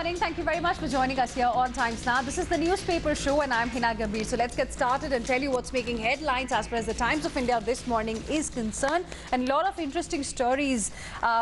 morning. Thank you very much for joining us here on Times Now. This is the newspaper show and I'm Hina Gambhir. So let's get started and tell you what's making headlines as far as the Times of India this morning is concerned. And a lot of interesting stories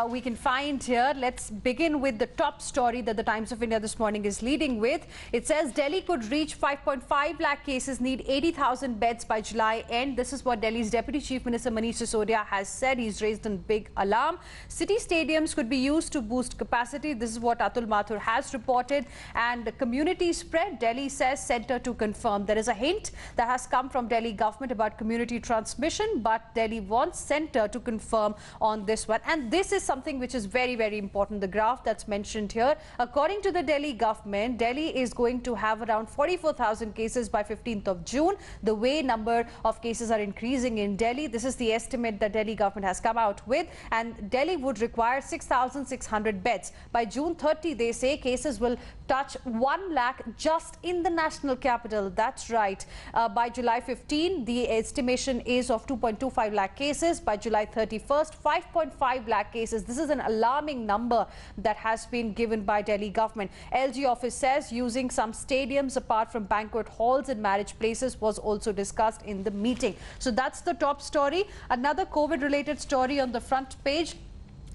we can find here. Let's begin with the top story that the Times of India this morning is leading with. It says Delhi could reach 5.5 lakh cases, need 80,000 beds by July end. This is what Delhi's Deputy Chief Minister Manish Sisodia has said. He's raised a big alarm. City stadiums could be used to boost capacity. This is what Atul Mathur has reported. And the community spread, Delhi says centre to confirm. There is a hint that has come from Delhi government about community transmission, but Delhi wants centre to confirm on this one. And this is something which is very, very important. The graph that's mentioned here, according to the Delhi government, Delhi is going to have around 44,000 cases by 15th of June. The way number of cases are increasing in Delhi, this is the estimate that Delhi government has come out with. And Delhi would require 6,600 beds. By June 30, they say cases will touch 1 lakh just in the national capital. That's right. By July 15, the estimation is of 2.25 lakh cases. By July 31st, 5.5 lakh cases. This is an alarming number that has been given by Delhi government. LG office says using some stadiums apart from banquet halls and marriage places was also discussed in the meeting. So that's the top story. Another COVID-related story on the front page.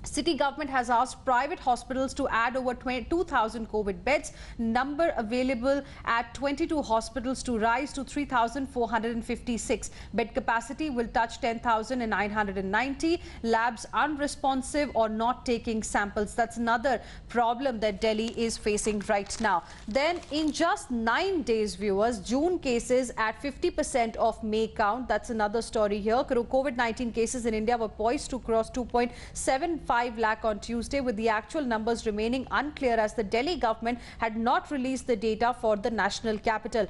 City government has asked private hospitals to add over 22,000 COVID beds. Number available at 22 hospitals to rise to 3,456. Bed capacity will touch 10,990. Labs unresponsive or not taking samples. That's another problem that Delhi is facing right now. Then in just 9 days, viewers, June cases at 50% of May count. That's another story here. COVID-19 cases in India were poised to cross 2.75 lakh on Tuesday, with the actual numbers remaining unclear as the Delhi government had not released the data for the national capital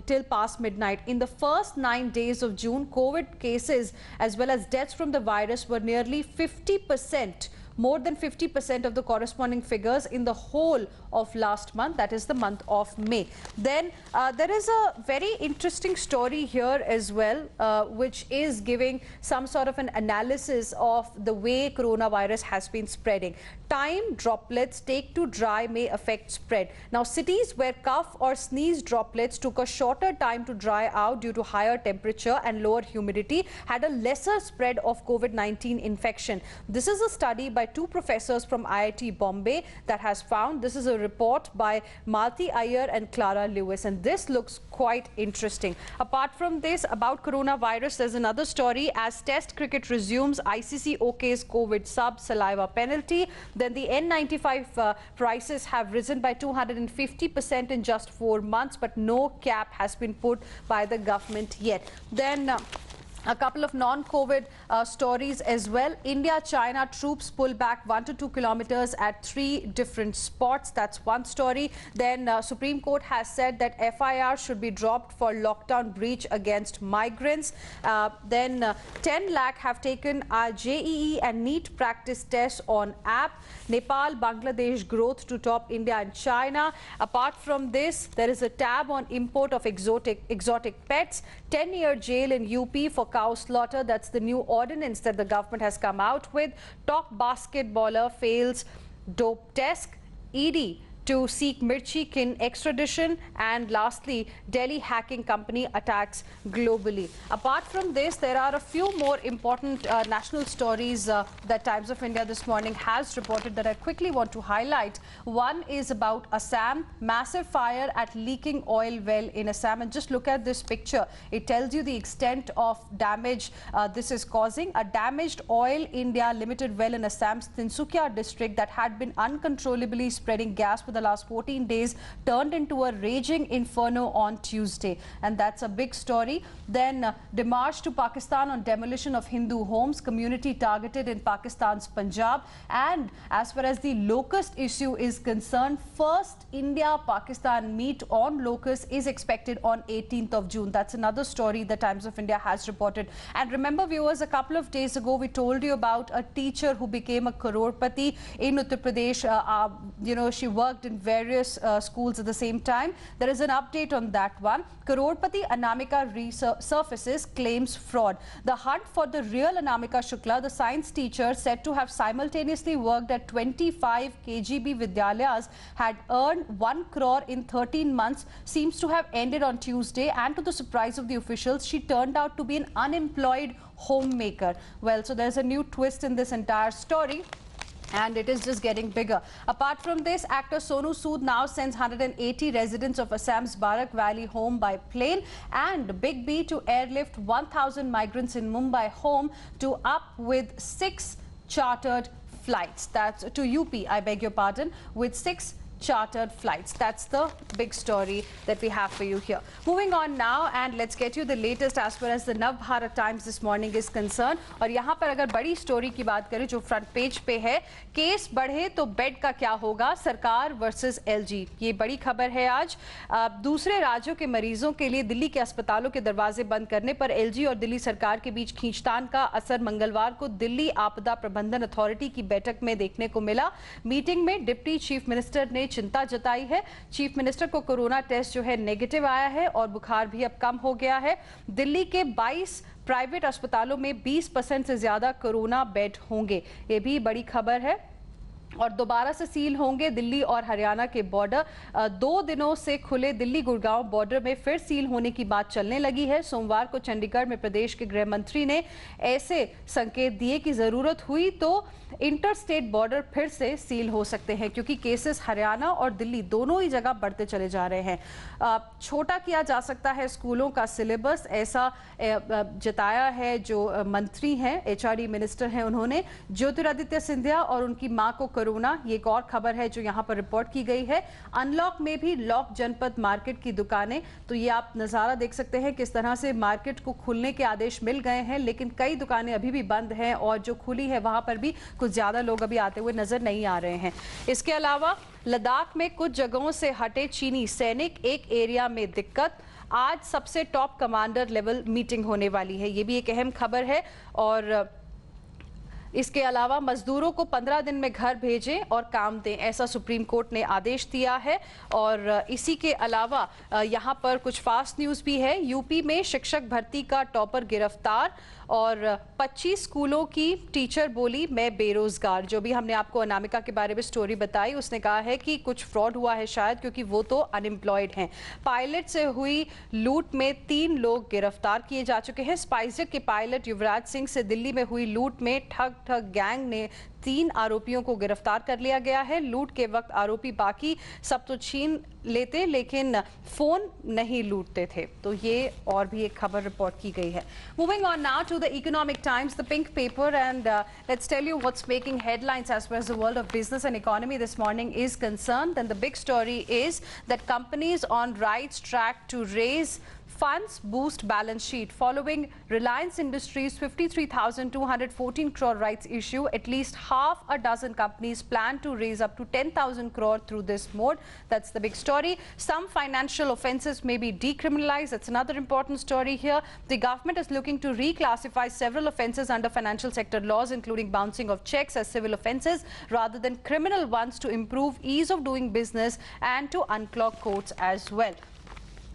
till past midnight. In the first 9 days of June, COVID cases as well as deaths from the virus were nearly 50%. More than 50% of the corresponding figures in the whole of last month, that is the month of May. Then there is a very interesting story here as well, which is giving some sort of an analysis of the way coronavirus has been spreading. Time droplets take to dry may affect spread. Now, cities where cough or sneeze droplets took a shorter time to dry out due to higher temperature and lower humidity had a lesser spread of COVID-19 infection. This is a study by two professors from IIT Bombay that has found. This is a report by Malti Iyer and Clara Lewis, and this looks quite interesting. Apart from this, about coronavirus, there's another story. As Test cricket resumes, ICC OK's COVID sub saliva penalty. Then the N95 prices have risen by 250% in just 4 months, but no cap has been put by the government yet. Then a couple of non-COVID stories as well. India-China troops pull back 1 to 2 kilometers at 3 different spots. That's one story. Then Supreme Court has said that FIR should be dropped for lockdown breach against migrants. Then 10 lakh have taken JEE and NEET practice tests on app. Nepal, Bangladesh growth to top India and China. Apart from this, there is a tab on import of exotic pets. 10-year jail in UP for cow slaughter. That's the new ordinance that the government has come out with. Top basketballer fails dope test. ED to seek Mirchi Kin extradition. And lastly, Delhi hacking company attacks globally. Apart from this, there are a few more important national stories that Times of India this morning has reported that I quickly want to highlight. One is about Assam, massive fire at leaking oil well in Assam. And just look at this picture. It tells you the extent of damage this is causing. A damaged Oil India Limited well in Assam's Tinsukia district that had been uncontrollably spreading gas for the last 14 days turned into a raging inferno on Tuesday, and that's a big story. Then demarche to Pakistan on demolition of Hindu homes, community targeted in Pakistan's Punjab. And as far as the locust issue is concerned, first India-Pakistan meet on locusts is expected on 18th of June. That's another story the Times of India has reported. And remember, viewers, a couple of days ago we told you about a teacher who became a crorepati in Uttar Pradesh. She worked worked in various schools at the same time. There is an update on that one. Crorepati Anamika resurfaces, claims fraud. The hunt for the real Anamika Shukla, the science teacher said to have simultaneously worked at 25 KGB Vidyalayas, had earned 1 crore in 13 months, seems to have ended on Tuesday, and to the surprise of the officials, she turned out to be an unemployed homemaker. Well, so there's a new twist in this entire story, and it is just getting bigger. Apart from this, actor Sonu Sood now sends 180 residents of Assam's Barak Valley home by plane, and Big B to airlift 1,000 migrants in Mumbai home to up with 6 chartered flights. That's to UP, I beg your pardon, with 6 chartered flights. That's the big story that we have for you here. Moving on now, and let's get you the latest as far as the Navbharat Times this morning is concerned. और यहाँ पर अगर बड़ी story की बात करें जो front page पे है, केस बढ़े तो बेड का क्या होगा, सरकार वर्सेस एलजी, ये बड़ी खबर है आज। दूसरे राज्यों के मरीजों के लिए दिल्ली के अस्पतालों के दरवाजे बंद करने पर एलजी और दिल्ली सरकार के बीच खींचतान का असर मंगलवार को दिल्ली आपदा प्रबंधन अथॉरिटी की बैठक में देखने को मिला। मीटिंग में डिप्टी चीफ मिनिस्टर ने चिंता जताई है। चीफ मिनिस्टर को कोरोना टेस्ट जो है नेगेटिव आया है और बुखार भी अब कम हो गया है। दिल्ली के 22 प्राइवेट अस्पतालों में 20% से ज्यादा कोरोना बेड होंगे, ये भी बड़ी खबर है। और दोबारा से सील होंगे दिल्ली और हरियाणा के बॉर्डर। 2 दिनों से खुले दिल्ली गुड़गांव बॉर्डर में फिर सील होने की बात चलने लगी है। सोमवार को चंडीगढ़ में प्रदेश के गृह मंत्री ने ऐसे संकेत दिए कि जरूरत हुई तो इंटर स्टेट बॉर्डर फिर से सील हो सकते हैं, क्योंकि केसेस हरियाणा और दिल्ली दोनों ही जगह बढ़ते चले जा रहे हैं। छोटा किया जा सकता है स्कूलों का सिलेबस, ऐसा जताया है जो मंत्री हैं, एचआरडी मिनिस्टर हैं उन्होंने। ज्योतिरादित्य सिंधिया और उनकी मां को कोरोना, ये एक और खबर है जो यहाँ पर रिपोर्ट की गई है। अनलॉक में भी लॉक जनपद मार्केट की दुकानें, तो ये आप नज़ारा देख सकते हैं किस तरह से मार्केट को खुलने के आदेश मिल गए हैं, लेकिन कई दुकानें अभी भी बंद हैं और जो खुली है वहाँ पर भी कुछ ज़्यादा लोग अभी आते हुए नजर नहीं आ रहे हैं। इसके अलावा लद्दाख में कुछ जगहों से हटे चीनी सैनिक, एक एरिया में दिक्कत। आज सबसे टॉप कमांडर लेवल मीटिंग होने वाली है, ये भी एक अहम खबर है। और इसके अलावा मजदूरों को 15 दिन में घर भेजें और काम दें, ऐसा सुप्रीम कोर्ट ने आदेश दिया है। और इसी के अलावा यहाँ पर कुछ फास्ट न्यूज़ भी है। यूपी में शिक्षक भर्ती का टॉपर गिरफ्तार और 25 स्कूलों की टीचर बोली मैं बेरोजगार। जो भी हमने आपको अनामिका के बारे में स्टोरी बताई, उसने कहा है कि कुछ फ्रॉड हुआ है शायद, क्योंकि वो तो अनएम्प्लॉयड हैं। पायलट से हुई लूट में 3 लोग गिरफ्तार किए जा चुके हैं। स्पाइसजेट के पायलट युवराज सिंह से दिल्ली में हुई लूट में ठग गैंग ने 3 आरोपियों को गिरफ्तार कर लिया गया है। लूट के वक्त आरोपी बाकी सब तो छीन लेते लेकिन फोन नहीं लूटते थे, तो ये और भी एक खबर रिपोर्ट की गई है। Moving on now to the Economic Times, the pink paper, and let's tell you what's making headlines as far as the world of business and economy this morning is concerned. Then the big story is that companies on Right's track to raise funds boost balance sheet. Following Reliance Industries' 53,214 crore rights issue, at least half a dozen companies plan to raise up to 10,000 crore through this mode. That's the big story. Some financial offences may be decriminalized. That's another important story here. The government is looking to reclassify several offences under financial sector laws, including bouncing of checks, as civil offences rather than criminal ones, to improve ease of doing business and to unclog courts as well.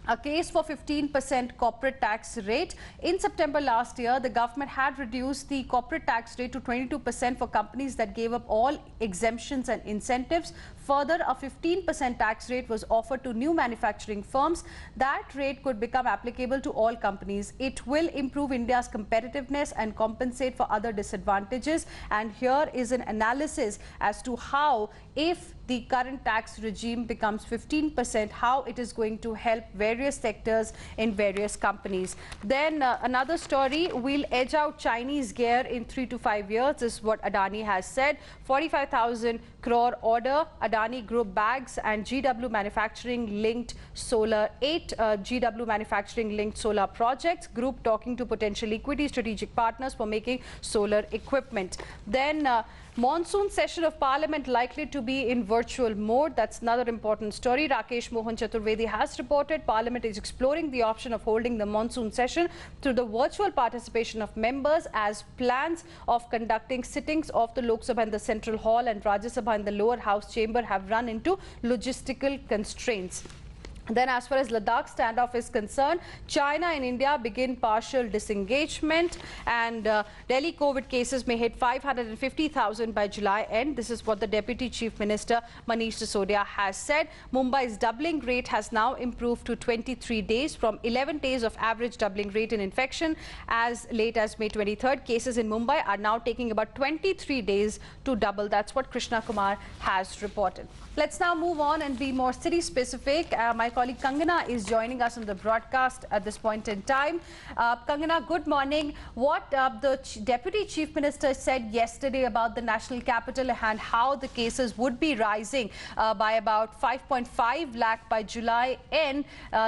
A case for 15% corporate tax rate. In September last year, the government had reduced the corporate tax rate to 22% for companies that gave up all exemptions and incentives. Further, a 15% tax rate was offered to new manufacturing firms. That rate could become applicable to all companies. It will improve India's competitiveness and compensate for other disadvantages. And here is an analysis as to how, if the current tax regime becomes 15%, how it is going to help various sectors in various companies. Then another story, we'll edge out Chinese gear in 3 to 5 years. This is what Adani has said. 45,000 crore order, Adani Group bags, and GW Manufacturing linked solar, 8 GW Manufacturing linked solar projects. Group talking to potential equity strategic partners for making solar equipment. Then monsoon session of Parliament likely to be in virtual mode. That's another important story. Rakesh Mohan Chaturvedi has reported Parliament is exploring the option of holding the monsoon session through the virtual participation of members, as plans of conducting sittings of the Lok Sabha in the Central Hall and Rajya Sabha in the lower house chamber have run into logistical constraints. Then as far as Ladakh standoff is concerned, China and India begin partial disengagement, and Delhi COVID cases may hit 550,000 by July end. This is what the Deputy Chief Minister Manish Sisodia has said. Mumbai's doubling rate has now improved to 23 days from 11 days of average doubling rate in infection. As late as May 23rd, cases in Mumbai are now taking about 23 days to double. That's what Krishna Kumar has reported. Let's now move on and be more city specific. My colleague Kangana is joining us on the broadcast at this point in time. Kangana, good morning. What the Deputy Chief Minister said yesterday about the national capital and how the cases would be rising by about 5.5 lakh by July end,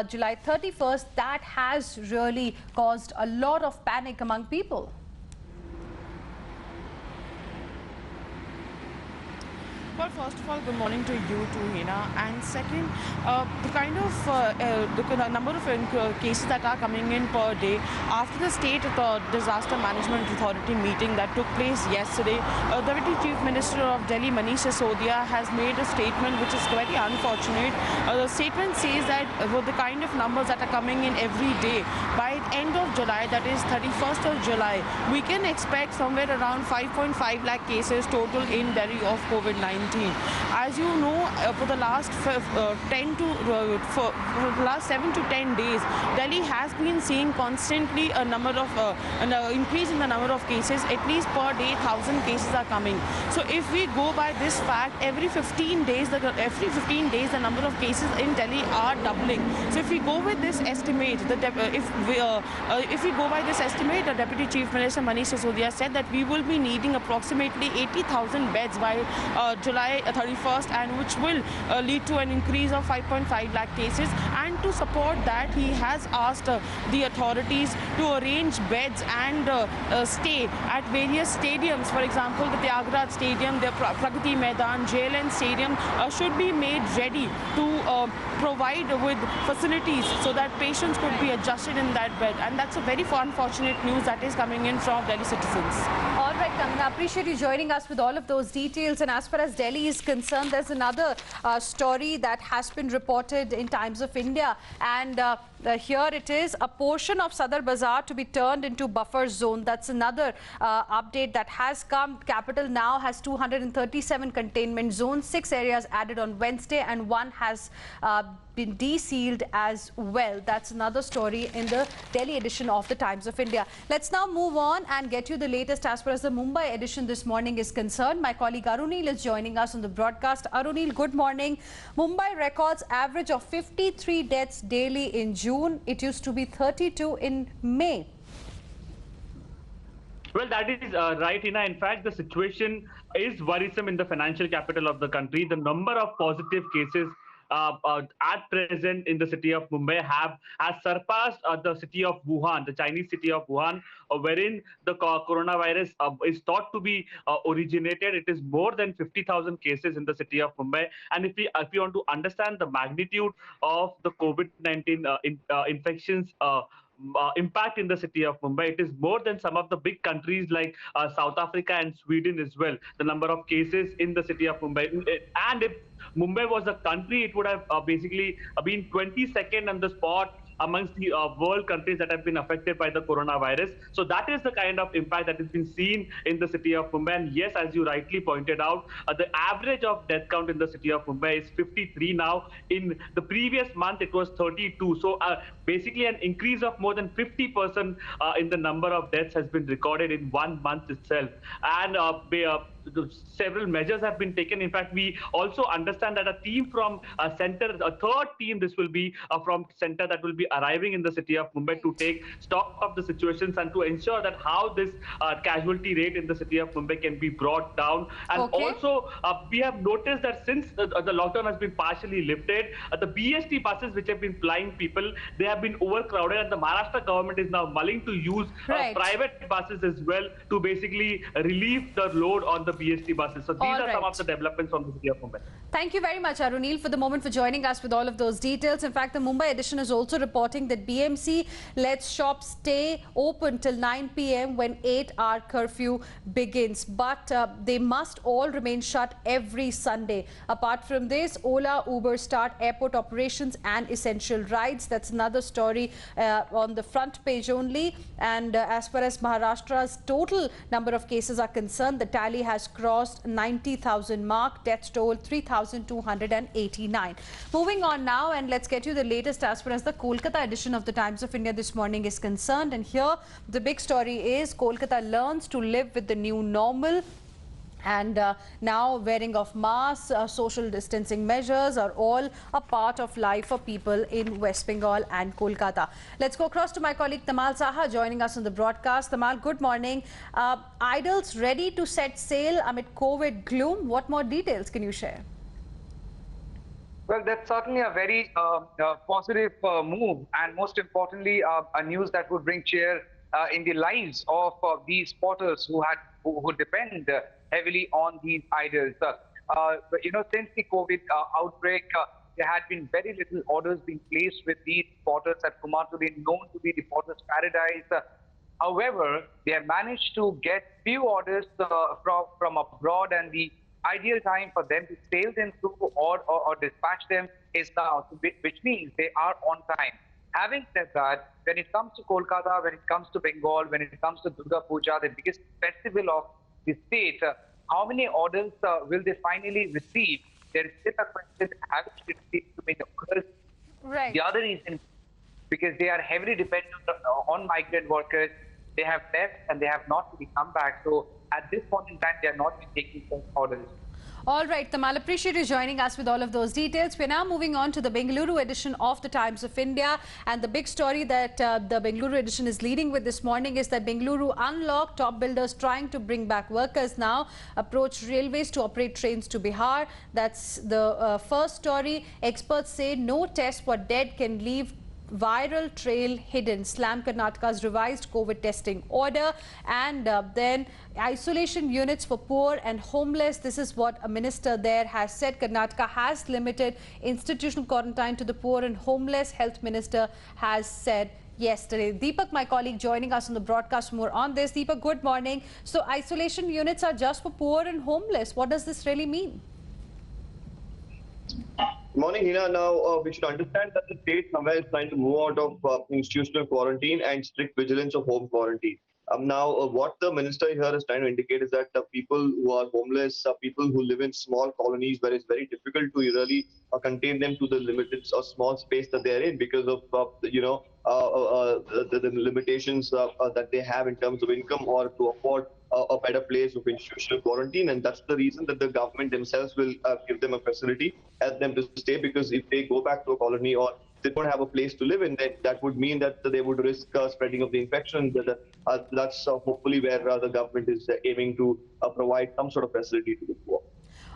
July 31st, that has really caused a lot of panic among people. Well, first of all, good morning to you too, Hina. And second, the kind of the number of cases that are coming in per day after the State Disaster Management Authority meeting that took place yesterday, the Deputy Chief Minister of Delhi, Manish Sisodia, has made a statement which is very unfortunate. The statement says that with the kind of numbers that are coming in every day, by the end of July, that is 31st of July, we can expect somewhere around 5.5 lakh cases total in Delhi of COVID-19. As you know, for the last 7 to 10 days, Delhi has been seeing constantly a number of an increase in the number of cases. At least per day, 1,000 cases are coming. So if we go by this fact, every 15 days, the number of cases in Delhi are doubling. So if we go with this estimate, if we go by this estimate, the Deputy Chief Minister Manish Sisodia said that we will be needing approximately 80,000 beds by July 31st, and which will lead to an increase of 5.5 lakh cases. And to support that, he has asked the authorities to arrange beds and stay at various stadiums. For example, the Tyagaraja Stadium, the Pragati Maidan, JLN Stadium should be made ready to provide with facilities so that patients could be adjusted in that bed. And that's a very unfortunate news that is coming in from Delhi citizens. All right, Kangana, I appreciate you joining us with all of those details. And as far as Delhi is concerned, there's another story that has been reported in Times of India, and here it is: a portion of Sadar Bazaar to be turned into buffer zone. That's another update that has come. Capital now has 237 containment zones, 6 areas added on Wednesday, and 1 has been de-sealed as well. That's another story in the Delhi edition of the Times of India. Let's now move on and get you the latest as far as the Mumbai edition this morning is concerned. My colleague Arunil is joining us on the broadcast. Arunil, good morning. Mumbai records average of 53 deaths daily in June. It used to be 32 in May. Well, that is right, Hina. In fact, the situation is worrisome in the financial capital of the country. The number of positive cases at present in the city of Mumbai has surpassed the city of Wuhan, the Chinese city of Wuhan, wherein the coronavirus is thought to be originated. It is more than 50,000 cases in the city of Mumbai. And if we want to understand the magnitude of the COVID-19 infections impact in the city of Mumbai, it is more than some of the big countries like South Africa and Sweden as well. The number of cases in the city of Mumbai, and if Mumbai was a country, it would have basically been 22nd on the spot amongst the world countries that have been affected by the coronavirus. So that is the kind of impact that has been seen in the city of Mumbai. And yes, as you rightly pointed out, the average of death count in the city of Mumbai is 53 now. In the previous month, it was 32. So basically an increase of more than 50% in the number of deaths has been recorded in 1 month itself. And several measures have been taken. In fact, we also understand that a team from center, a third team, this will be from center, that will be arriving in the city of Mumbai to take stock of the situations and to ensure that how this casualty rate in the city of Mumbai can be brought down. And also, we have noticed that since the lockdown has been partially lifted, the BST buses which have been flying people, they have have been overcrowded, and the Maharashtra government is now mulling to use Right. private buses as well to basically relieve the load on the BST buses. So these All are some right. of the developments from the city of Mumbai. Thank you very much, Arunil, for the moment for joining us with all of those details. In fact, the Mumbai edition is also reporting that BMC lets shops stay open till 9 p.m. when 8-hour curfew begins. But they must all remain shut every Sunday. Apart from this, Ola, Uber start airport operations and essential rides. That's another story on the front page only. And as far as Maharashtra's total number of cases are concerned, the tally has crossed 90,000 mark. Death toll 3,289. Moving on now, and let's get you the latest as far as the Kolkata edition of the Times of India this morning is concerned. And here the big story is Kolkata learns to live with the new normal. And now wearing of masks, social distancing measures are all a part of life for people in West Bengal and Kolkata. Let's go across to my colleague Tamal Saha joining us on the broadcast. Tamal, good morning. Idols ready to set sail amid COVID gloom. What more details can you share? Well, that's certainly a very positive move, and most importantly, a news that would bring cheer in the lives of these spotters who depend heavily on these idols. Since the COVID outbreak, there had been very little orders being placed with these spotters at Kumartuli, known to be the potter's paradise. However, they have managed to get few orders from abroad, and the ideal time for them to sail them through or dispatch them is now, which means they are on time. Having said that, when it comes to Kolkata, when it comes to Bengal, when it comes to Durga Puja, the biggest festival of the state, how many orders will they finally receive? There is still a question, having received too many orders. Right. The other reason, because they are heavily dependent on migrant workers, they have left and they have not really come back. So at this point in time, they are not taking such orders. All right, Tamal, appreciate you joining us with all of those details. We're now moving on to the Bengaluru edition of the Times of India. And the big story that the Bengaluru edition is leading with this morning is that Bengaluru unlocked. Top builders trying to bring back workers now approach railways to operate trains to Bihar. That's the first story. Experts say no test for dead can leave viral trail hidden. Slam Karnataka's revised COVID testing order. And then isolation units for poor and homeless. This is what a minister there has said. Karnataka has limited institutional quarantine to the poor and homeless, health minister has said yesterday. Deepak, my colleague, joining us on the broadcast more on this. Deepak, good morning. So isolation units are just for poor and homeless. What does this really mean? Morning, Hina. Now, we should understand that the state somewhere is trying to move out of institutional quarantine and strict vigilance of home quarantine. What the minister here is trying to indicate is that people who are homeless, people who live in small colonies where it's very difficult to really contain them to the limited or small space that they're in because of the limitations that they have in terms of income or to afford a better place of institutional quarantine. And that's the reason that the government themselves will give them a facility, help them to stay, because if they go back to a colony or they don't have a place to live in, that would mean that they would risk spreading of the infection. That's hopefully where the government is aiming to provide some sort of facility to the poor.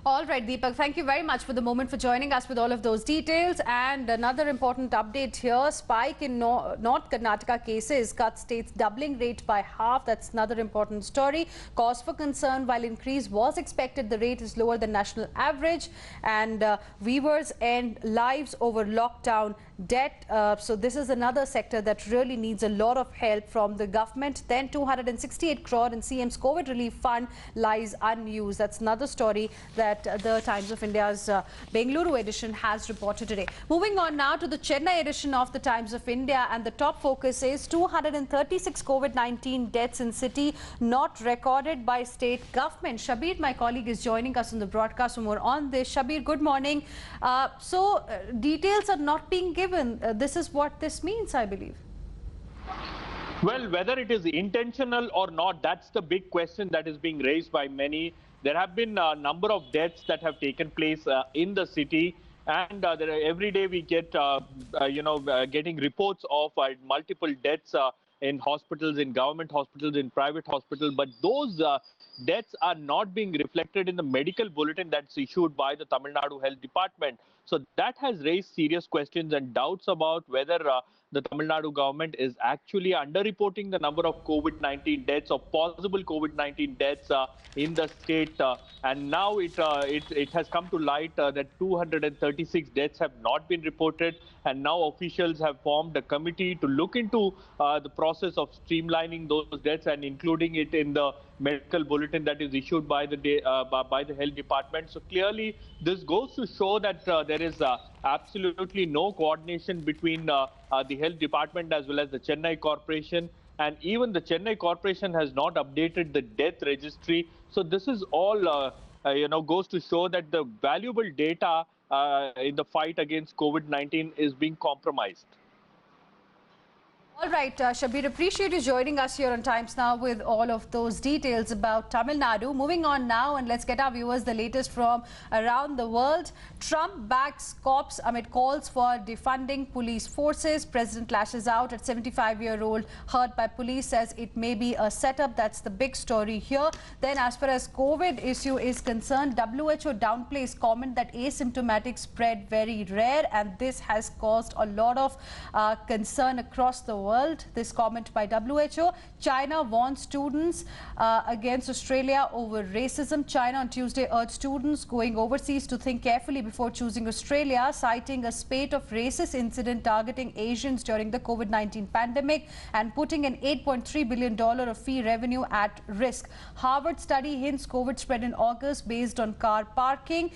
All right, Deepak, thank you very much for the moment for joining us with all of those details. And another important update here, spike in North Karnataka cases cut state's doubling rate by half. That's another important story. Cause for concern, while increase was expected, the rate is lower than national average. And weavers end lives over lockdown debt. So this is another sector that really needs a lot of help from the government. Then 268 crore in CM's COVID relief fund lies unused. That's another story that the Times of India's Bengaluru edition has reported today. Moving on now to the Chennai edition of the Times of India, and the top focus is 236 COVID-19 deaths in city not recorded by state government. Shabir, my colleague, is joining us on the broadcast for more on this. Shabir, good morning. Details are not being given. This is what this means, I believe. Well, whether it is intentional or not, that's the big question that is being raised by many. There have been a number of deaths that have taken place in the city, and every day we get, getting reports of multiple deaths in hospitals, in government hospitals, in private hospitals. But those deaths are not being reflected in the medical bulletin that's issued by the Tamil Nadu Health Department. So that has raised serious questions and doubts about whether the Tamil Nadu government is actually underreporting the number of COVID-19 deaths or possible COVID-19 deaths in the state. And now it has come to light that 236 deaths have not been reported. And now officials have formed a committee to look into the process of streamlining those deaths and including it in the medical bulletin that is issued by the health department. So clearly, this goes to show that there is absolutely no coordination between the health department as well as the Chennai Corporation. And even the Chennai Corporation has not updated the death registry. So this is all, goes to show that the valuable data in the fight against COVID-19 is being compromised. All right, Shabir, appreciate you joining us here on Times Now with all of those details about Tamil Nadu. Moving on now, and let's get our viewers the latest from around the world. Trump backs cops amid calls for defunding police forces. President lashes out at 75-year-old hurt by police, says it may be a setup. That's the big story here. Then, as far as COVID issue is concerned, WHO downplays comment that asymptomatic spread very rare, and this has caused a lot of concern across the world. This comment by WHO. China warns students against Australia over racism. China on Tuesday urged students going overseas to think carefully before choosing Australia, citing a spate of racist incidents targeting Asians during the COVID-19 pandemic and putting an $8.3 billion of fee revenue at risk. Harvard study hints COVID spread in August based on car parking.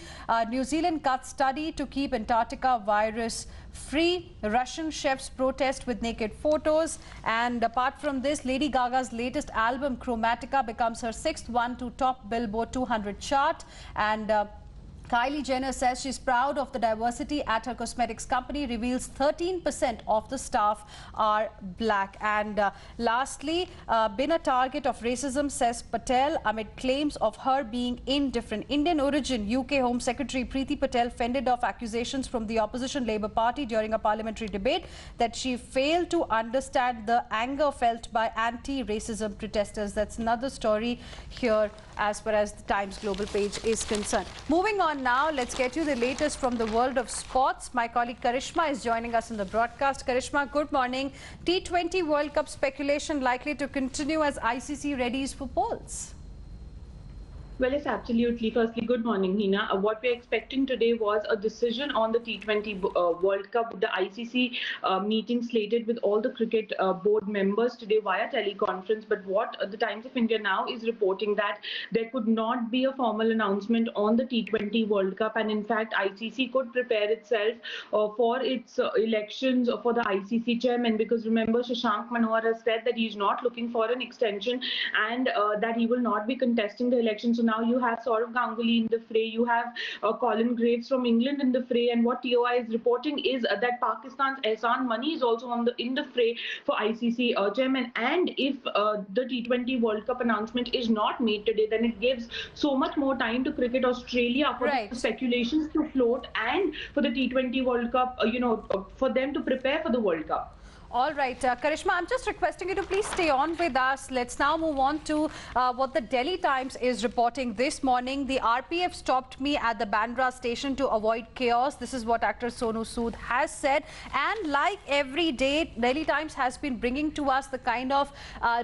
New Zealand cuts study to keep Antarctica virus free. Russian chefs protest with naked photos. And apart from this, Lady Gaga's latest album Chromatica becomes her 6th one to top Billboard 200 chart. And Kylie Jenner says she's proud of the diversity at her cosmetics company, reveals 13% of the staff are black. And lastly, been a target of racism, says Patel, amid claims of her being indifferent. Indian origin UK Home Secretary Preeti Patel fended off accusations from the opposition Labour Party during a parliamentary debate that she failed to understand the anger felt by anti-racism protesters. That's another story here as far as the Times Global page is concerned. Moving on now, let's get you the latest from the world of sports. My colleague Karishma is joining us in the broadcast. Karishma, good morning. T20 World Cup speculation likely to continue as ICC readies for polls. Well, yes, absolutely. Firstly, good morning, Hina. What we're expecting today was a decision on the T20 World Cup with the ICC meeting slated with all the cricket board members today via teleconference. But what the Times of India now is reporting that there could not be a formal announcement on the T20 World Cup. And in fact, ICC could prepare itself for its elections for the ICC chairman, because remember, Shashank Manohar has said that he's not looking for an extension and that he will not be contesting the election. So now you have Sourav Ganguly in the fray, you have Colin Graves from England in the fray, and what TOI is reporting is that Pakistan's Ehsan Mani is also in the fray for ICC chairman. And if the T20 World Cup announcement is not made today, then it gives so much more time to Cricket Australia for the speculations to float and for the T20 World Cup, for them to prepare for the World Cup. All right, Karishma, I'm just requesting you to please stay on with us. Let's now move on to what the Delhi Times is reporting this morning. The RPF stopped me at the Bandra station to avoid chaos. This is what actor Sonu Sood has said. And like every day, Delhi Times has been bringing to us the kind of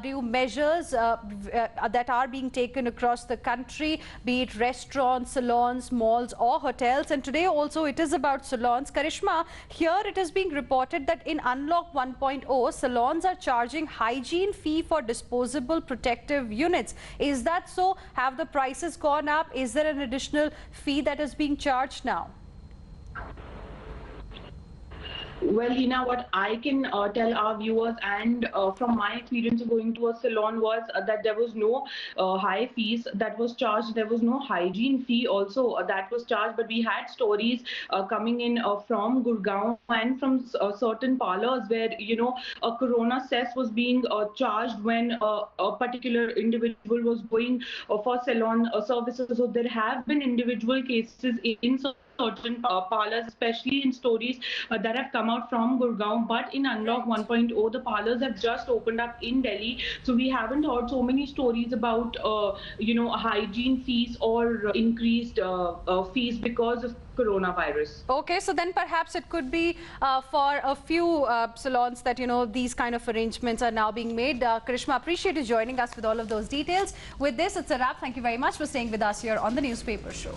new measures that are being taken across the country, be it restaurants, salons, malls or hotels. And today also it is about salons. Karishma, here it is being reported that in Unlock 1.0, salons are charging hygiene fee for disposable protective units. Is that so? Have the prices gone up? Is there an additional fee that is being charged now? Well, Hina, what I can tell our viewers and from my experience of going to a salon was that there was no high fees that was charged. There was no hygiene fee also that was charged. But we had stories coming in from Gurgaon and from certain parlors where, a corona cess was being charged when a particular individual was going for salon services. So there have been individual cases in certain parlors, especially in stories that have come out from Gurgaon. But in Unlock 1.0, the parlors have just opened up in Delhi. So we haven't heard so many stories about, hygiene fees or increased fees because of coronavirus. Okay, so then perhaps it could be for a few salons that, you know, these kind of arrangements are now being made. Karishma, appreciate you joining us with all of those details. With this, it's a wrap. Thank you very much for staying with us here on the Newspaper Show.